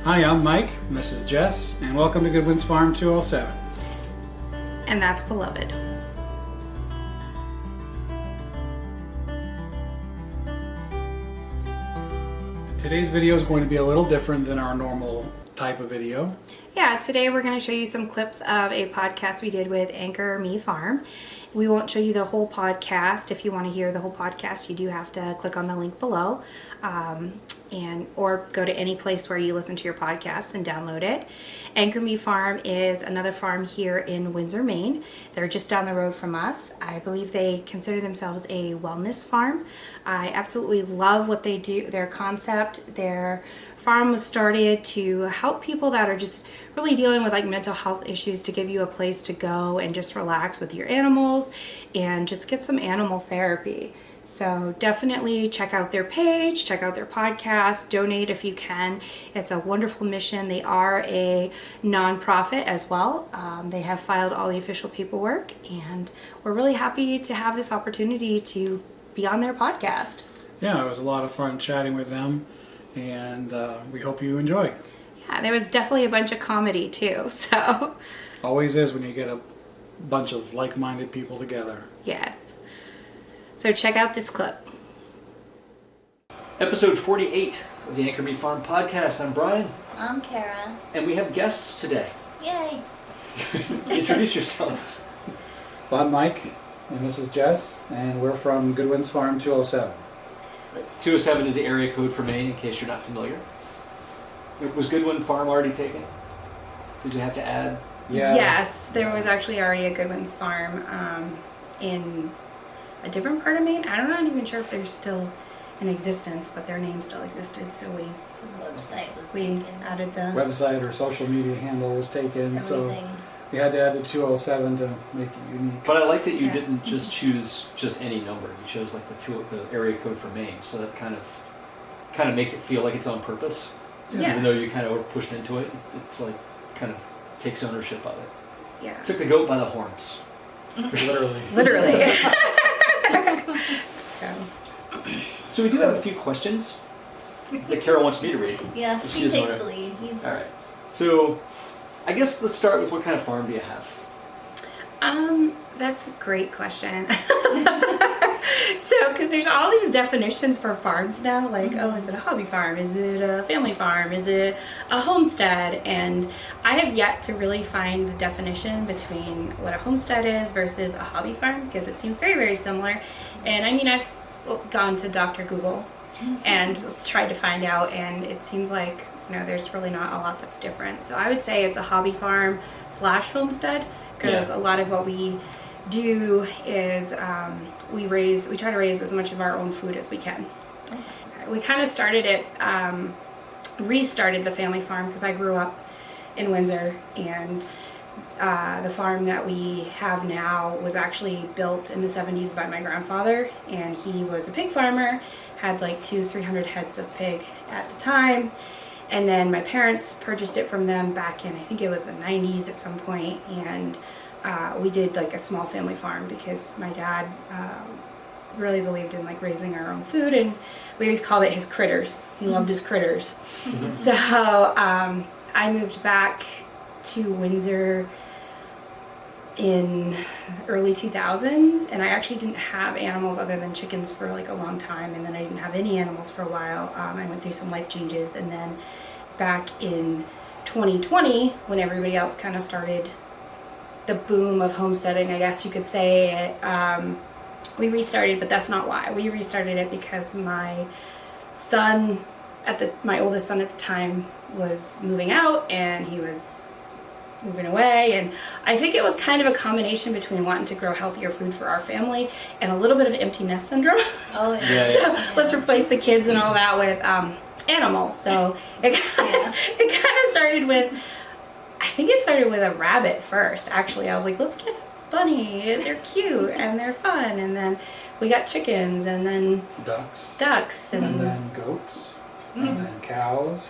Hi, I'm Mike, and this is Jess, and welcome to Goodwin's Farm 207. And that's Beloved. Today's video is going to be a little different than our normal type of video. Yeah, today we're going to show you some clips of a podcast we did with Anchor Me Farm. We won't show you the whole podcast. If you want to hear the whole podcast, you do have to click on the link below or go to any place where you listen to your podcasts and download it. Anchor Me Farm is another farm here in Windsor, Maine. They're just down the road from us. I believe they consider themselves a wellness farm. I absolutely love what they do, their concept. Their farm was started to help people that are just really dealing with like mental health issues, to give you a place to go and just relax with your animals and just get some animal therapy. So definitely check out their page, check out their podcast, donate if you can. It's a wonderful mission. They are a nonprofit as well. They have filed all the official paperwork, and we're really happy to have this opportunity to be on their podcast. Yeah, it was a lot of fun chatting with them, and we hope you enjoy. Yeah, there was definitely a bunch of comedy too, so. Always is when you get a bunch of like-minded people together. Yes. So check out this clip. Episode 48 of the Anchor Me Farm podcast. I'm Brian. I'm Kara. And we have guests today. Yay. Introduce yourselves. Well, I'm Mike, and this is Jess, and we're from Goodwin's Farm 207. 207 is the area code for Maine, in case you're not familiar. Was Goodwin Farm already taken? Did you have to add? Yeah. Yes, there was actually already a Goodwin's farm in a different part of Maine. I'm not even sure if they're still in existence, but their name still existed, so we added the Website or social media handle was taken, so Everything. we had to add the 207 to make it unique. But I like that you Yeah. didn't just choose just any number. You chose like the area code for Maine, so that kind of makes it feel like it's on purpose. Yeah. Even though you kind of were pushed into it, it's like kind of takes ownership of it. yeah. Took the goat by the horns. Literally. Literally. So we do have a few questions that Carol wants me to read. Yeah, She she doesn't takes wanna- the lead. All right. So I guess let's start with what kind of farm do you have? That's a great question. So, because there's all these definitions for farms now, like, oh, is it a hobby farm? Is it a family farm? Is it a homestead? And I have yet to really find the definition between what a homestead is versus a hobby farm, because it seems very, very similar. And I mean, I've gone to Dr. Google and tried to find out, and it seems like, there's really not a lot that's different. So I would say it's a hobby farm / homestead, because a lot of what we do is we try to raise as much of our own food as we can. Okay. We kind of restarted the family farm because I grew up in Windsor, and the farm that we have now was actually built in the 70s by my grandfather, and he was a pig farmer, had like 200-300 heads of pig at the time. And then my parents purchased it from them back in, I think it was the 90s at some point, and we did like a small family farm because my dad really believed in like raising our own food, and we always called it his critters. He loved his critters. So I moved back to Windsor in early 2000s, and I actually didn't have animals other than chickens for like a long time, and then I didn't have any animals for a while. I went through some life changes, and then back in 2020, when everybody else kind of started the boom of homesteading, I guess you could say, we restarted, but that's not why. We restarted it because my oldest son at the time was moving out, and he was moving away, and I think it was kind of a combination between wanting to grow healthier food for our family and a little bit of empty nest syndrome. Oh, Yeah. So let's replace the kids and all that with animals. So it kind of started with, I think it started with a rabbit first. Actually, I was like, let's get a bunny. They're cute and they're fun. And then we got chickens, and then Ducks. and then goats. And then cows.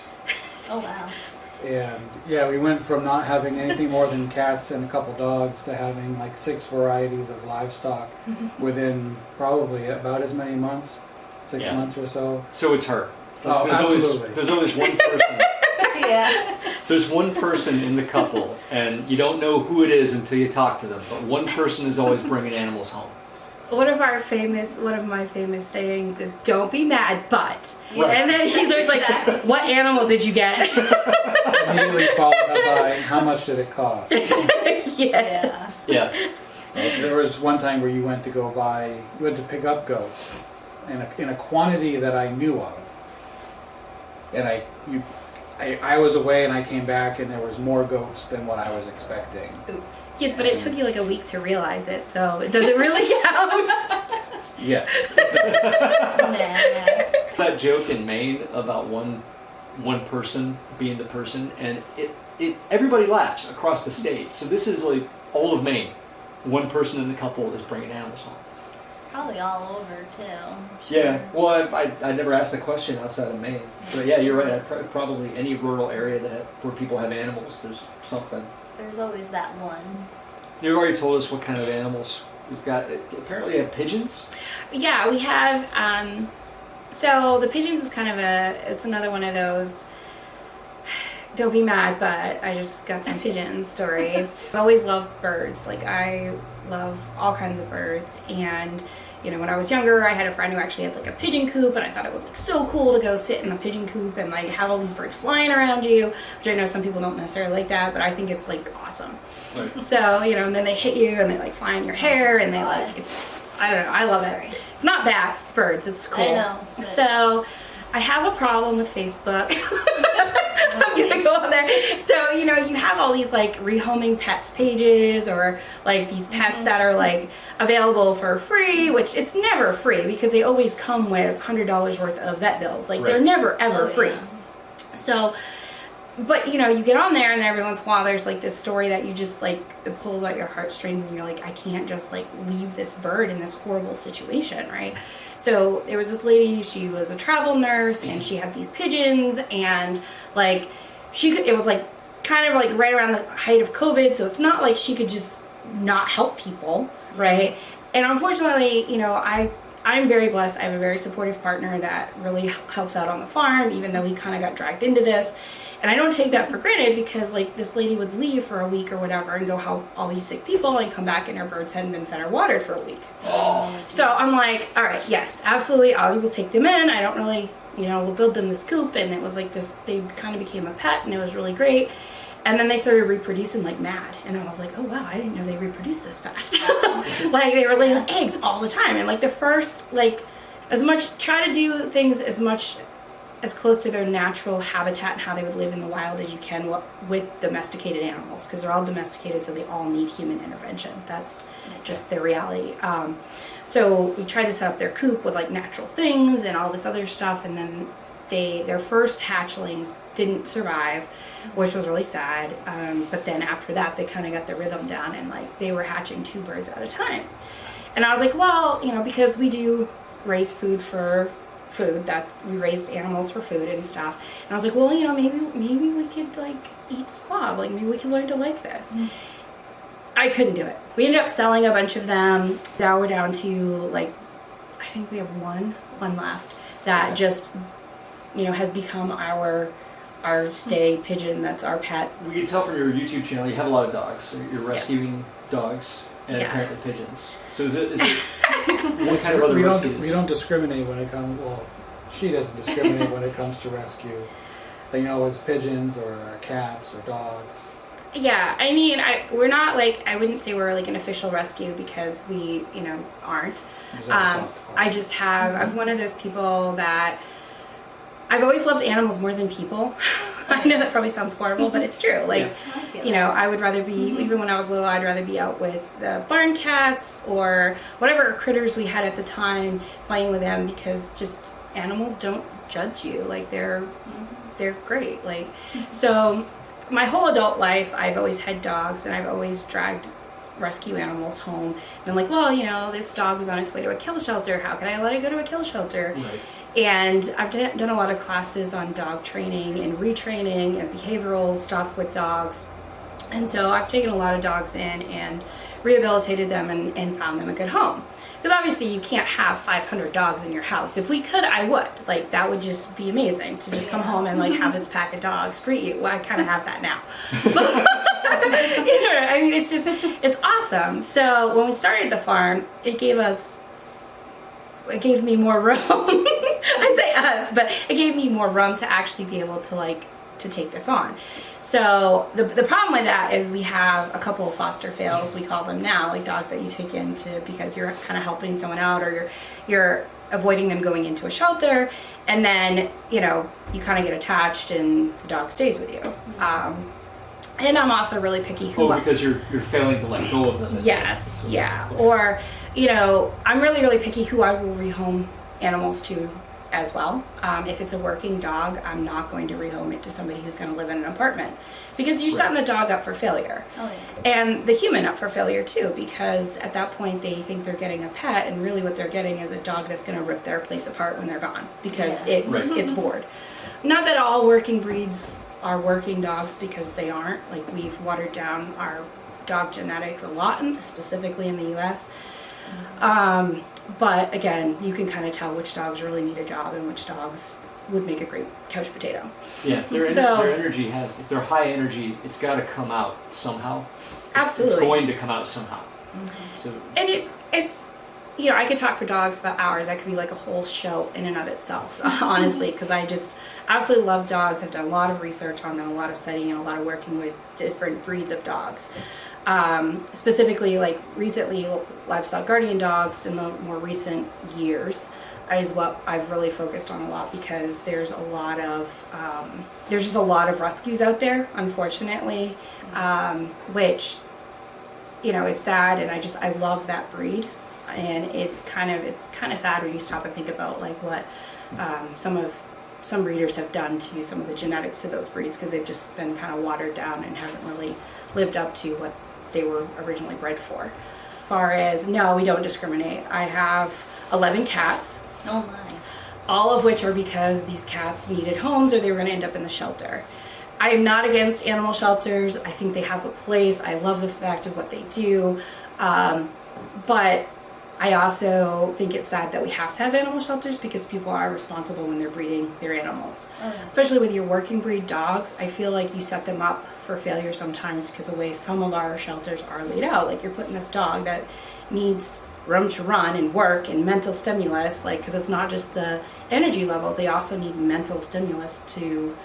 Oh, wow. And yeah, we went from not having anything more than cats and a couple dogs to having like 6 varieties of livestock within probably about as many months, 6 Yeah. months or so. So it's her. Oh, absolutely. There's always one person. Yeah. Yeah. There's one person in the couple, and you don't know who it is until you talk to them. But one person is always bringing animals home. One of my famous sayings is "Don't be mad, but." Yeah. And then he's always like, Exactly. "What animal did you get?" Immediately followed up by how much did it cost? Yes. Yeah. Yeah. There was one time where you went to pick up goats in a quantity that I knew of, and I was away and I came back and there was more goats than what I was expecting. Oops. Yes, but it took you like a week to realize it, so does it really count? Yes. Nah. That joke in Maine about one person being the person, and it everybody laughs across the state. So this is like all of Maine. One person in the couple is bringing animals home. Probably all over too. I'm Yeah, sure. well, I never asked the question outside of Maine, but yeah, you're right. Probably any rural area where people have animals, there's something. There's always that one. You already told us what kind of animals we've got. Apparently, you have pigeons. Yeah, we have. So the pigeons is kind of it's another one of those. Don't be mad, but I just got some pigeon stories. I always loved birds. Like I love all kinds of birds, and when I was younger, I had a friend who actually had like a pigeon coop, and I thought it was like so cool to go sit in a pigeon coop and like have all these birds flying around you, which I know some people don't necessarily like that, but I think it's like awesome. Right. So, and then they hit you and they like fly in your hair and they like, I don't know, I love Sorry. it. It's not bats, it's birds, it's cool. I know, but- So, I have a problem with Facebook. I'm gonna go on there. So, you have all these like rehoming pets pages or like these pets that are like available for free, which it's never free because they always come with $100 worth of vet bills. Like they're Right. never ever Oh, free. yeah. So, but you get on there and then every once in a while there's like this story that you just like, it pulls out your heartstrings and you're like, I can't just like leave this bird in this horrible situation, right? So there was this lady, she was a travel nurse and she had these pigeons and like it was like kind of like right around the height of COVID. So it's not like she could just not help people, right? And unfortunately, I'm very blessed. I have a very supportive partner that really helps out on the farm, even though he kind of got dragged into this. And I don't take that for granted because like this lady would leave for a week or whatever and go help all these sick people and come back and her birds hadn't been fed or watered for a week. So I'm like, all right, yes, absolutely. I will take them in. I don't really, we'll build them this coop. And it was like this, they kind of became a pet and it was really great. And then they started reproducing like mad. And I was like, oh wow, I didn't know they reproduced this fast. Like they were laying eggs all the time. And like the first, like try to do things as close to their natural habitat and how they would live in the wild as you can with domesticated animals, because they're all domesticated, so they all need human intervention. That's just their reality. So we tried to set up their coop with like natural things and all this other stuff, and then their first hatchlings didn't survive, which was really sad. But then after that, they kind of got the rhythm down, and like they were hatching 2 birds at a time. And I was like, well, because we do raise food, that we raise animals for food and stuff. And I was like, well, maybe we could like eat squab. Like maybe we could learn to like this. Mm. I couldn't do it. We ended up selling a bunch of them. Now we're down to like, I think we have one left that just, has become our stay pigeon. That's our pet. We can tell from your YouTube channel you have a lot of dogs. So you're rescuing dogs and apparently pigeons. So is it what kind of other rescues? We don't discriminate when it comes. Well, she doesn't discriminate when it comes to rescue. It's pigeons or cats or dogs. Yeah, I mean, we're not like, I wouldn't say we're like an official rescue because we, aren't. I'm one of those people that I've always loved animals more than people. I know that probably sounds horrible, but it's true. Like, I would rather be, even when I was little, I'd rather be out with the barn cats or whatever critters we had at the time, playing with them, because just animals don't judge you. Like, they're great. Like, so my whole adult life, I've always had dogs, and I've always dragged rescue animals home. And I'm like, well, this dog was on its way to a kill shelter. How can I let it go to a kill shelter? Right. And I've done a lot of classes on dog training and retraining and behavioral stuff with dogs. And so I've taken a lot of dogs in and rehabilitated them and found them a good home. Because obviously you can't have 500 dogs in your house. If we could, I would. Like, that would just be amazing to just come home and like have this pack of dogs greet you. Well, I kind of have that now. You know, I mean, it's awesome. So when we started the farm, it gave me more room. I say us, but it gave me more room to actually be able to to take this on. So the problem with that is we have a couple of foster fails, we call them now, like dogs that you take into because you're kind of helping someone out, or you're avoiding them going into a shelter, and then you kind of get attached and the dog stays with you. And I'm also really picky who. Oh, because you're failing to let go of them. Yes, yeah. Or I'm really picky who I will rehome animals to as well. If it's a working dog, I'm not going to rehome it to somebody who's going to live in an apartment, because you're setting the dog up for failure. Oh, yeah. And the human up for failure too, because at that point they think they're getting a pet, and really what they're getting is a dog that's going to rip their place apart when they're gone, because it's bored. Not that all working breeds are working dogs, because they aren't. Like, we've watered down our dog genetics a lot, specifically in the US. But again, you can kind of tell which dogs really need a job and which dogs would make a great couch potato. Yeah, their energy if they're high energy, it's got to come out somehow. Absolutely. It's going to come out somehow. Mm-hmm. So, And it's I could talk for dogs about hours. That could be like a whole show in and of itself, honestly, because I just absolutely love dogs. I've done a lot of research on them, a lot of studying, and a lot of working with different breeds of dogs. Specifically, like recently, livestock guardian dogs in the more recent years is what I've really focused on a lot, because there's just a lot of rescues out there, unfortunately, which is sad, and I love that breed, and it's kind of sad when you stop and think about like what some breeders have done to some of the genetics of those breeds, because they've just been kind of watered down and haven't really lived up to what they were originally bred for. As far as, no, we don't discriminate. I have 11 cats. Oh my. All of which are because these cats needed homes, or they were going to end up in the shelter. I am not against animal shelters. I think they have a place. I love the fact of what they do. But I also think it's sad that we have to have animal shelters, because people are responsible when they're breeding their animals. Oh, yeah. Especially with your working breed dogs, I feel like you set them up for failure sometimes, because the way some of our shelters are laid out. Like, you're putting this dog that needs room to run and work and mental stimulus, because it's not just the energy levels, they also need mental stimulus to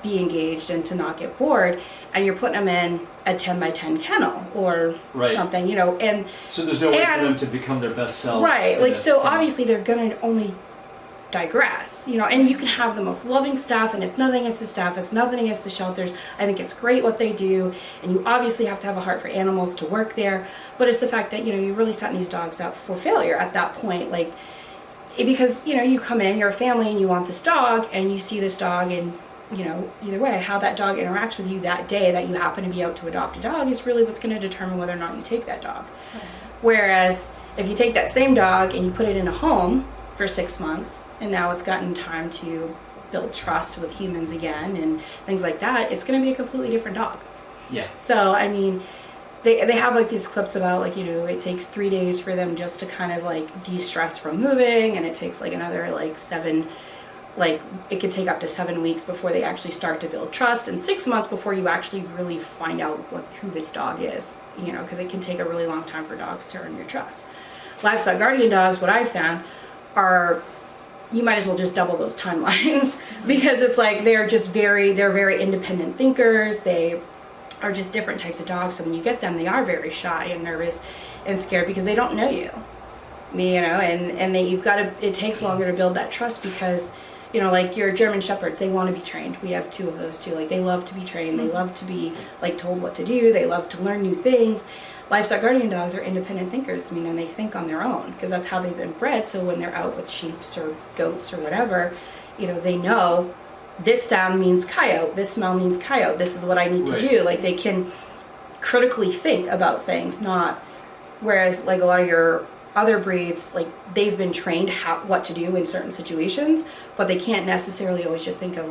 be engaged and to not get bored, and you're putting them in a 10 by 10 kennel or something, and so there's no way for them to become their best selves. Right, so obviously they're gonna only digress, and you can have the most loving staff, and it's nothing against the staff, it's nothing against the shelters. I think it's great what they do, and you obviously have to have a heart for animals to work there, but it's the fact that, you're really setting these dogs up for failure at that point, because, you come in, you're a family, and you want this dog, and you see this dog, and either way, how that dog interacts with you that day that you happen to be out to adopt a dog is really what's going to determine whether or not you take that dog. Okay. Whereas if you take that same dog and you put it in a home for 6 months, and now it's gotten time to build trust with humans again and things like that, it's going to be a completely different dog. Yeah. So, I mean, they have these clips about it takes 3 days for them just to kind of de-stress from moving, and it takes another 7, it could take up to 7 weeks before they actually start to build trust, and 6 months before you actually really find out who this dog is, because it can take a really long time for dogs to earn your trust. Livestock guardian dogs, what I've found, are you might as well just double those timelines, because it's they're very independent thinkers. They are just different types of dogs, so when you get them, they are very shy and nervous and scared, because they don't know you, and it takes longer to build that trust, because your German Shepherds, they want to be trained. We have 2 of those too. They love to be trained. They love to be told what to do. They love to learn new things. Livestock guardian dogs are independent thinkers, and they think on their own, because that's how they've been bred. So when they're out with sheep or goats or whatever, they know this sound means coyote, this smell means coyote, this is what I need to do. They can critically think about things, not whereas a lot of your other breeds, they've been trained what to do in certain situations, but they can't necessarily always just think of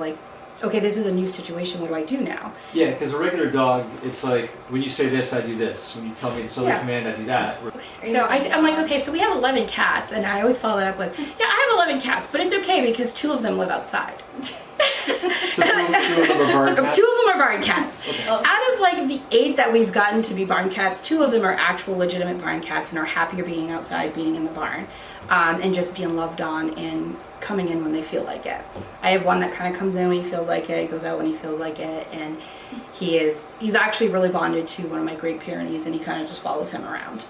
okay, this is a new situation, what do I do now? Yeah, because a regular dog, it's like, when you say this, I do this. When you tell me this other Yeah. command, I do that. So I'm like, okay, so we have 11 cats, and I always follow that up with, yeah, I have 11 cats, but it's okay because 2 of them live outside. So two of them are barn cats? 2 of them are barn cats. Okay. Out of like the 8 that we've gotten to be barn cats, 2 of them are actual legitimate barn cats and are happier being outside, being in the barn, and just being loved on and coming in when they feel like it. I have one that kind of comes in when he feels like it, goes out when he feels like it, and he's actually really bonded to one of my Great Pyrenees, and he kind of just follows him around.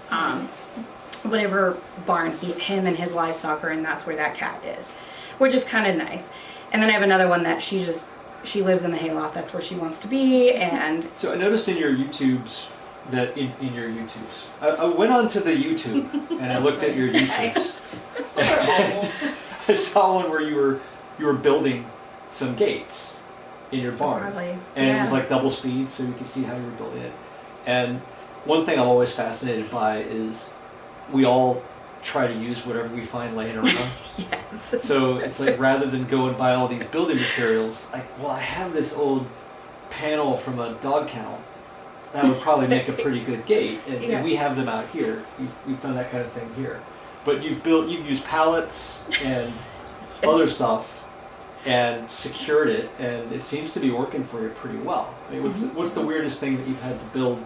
Whatever barn him and his livestock are in, that's where that cat is, which is kind of nice. And then I have another one that she lives in the hayloft. That's where she wants to be. And So I noticed in your YouTubes that in your YouTubes, I went onto the YouTube and I looked at your YouTubes. And I saw one where you were building some gates in your barn, Probably, and it was yeah. like double speed, so you could see how you were building it. And one thing I'm always fascinated by is we all try to use whatever we find laying around. yes. So it's like, rather than go and buy all these building materials, like, well, I have this old panel from a dog kennel that would probably make a pretty good gate, and, Yeah. and we have them out here. We've done that kind of thing here. But you've used pallets and other stuff and secured it, and it seems to be working for you pretty well. I mean, what's the weirdest thing that you've had to build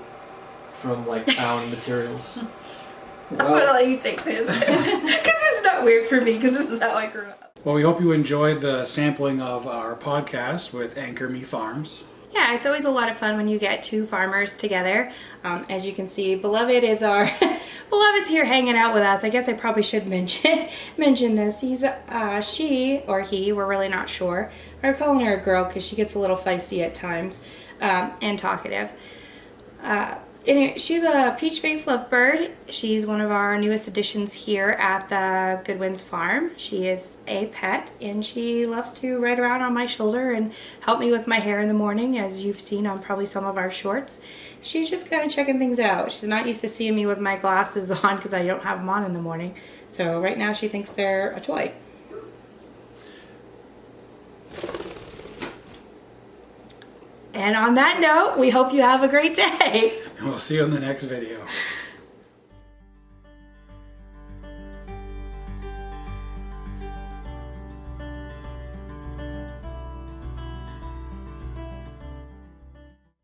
from like found materials? I'm gonna let you take this because it's not weird for me because this is how I grew up. Well, we hope you enjoyed the sampling of our podcast with Anchor Me Farms. Yeah, it's always a lot of fun when you get 2 farmers together. As you can see, Beloved is Beloved's here hanging out with us. I guess I probably should mention this. He's she or he, we're really not sure. We're calling her a girl because she gets a little feisty at times and talkative. Anyway, she's a peach-faced lovebird. She's one of our newest additions here at the Goodwin's farm. She is a pet, and she loves to ride around on my shoulder and help me with my hair in the morning, as you've seen on probably some of our shorts. She's just kind of checking things out. She's not used to seeing me with my glasses on because I don't have them on in the morning. So right now she thinks they're a toy. And on that note, we hope you have a great day. And we'll see you in the next video.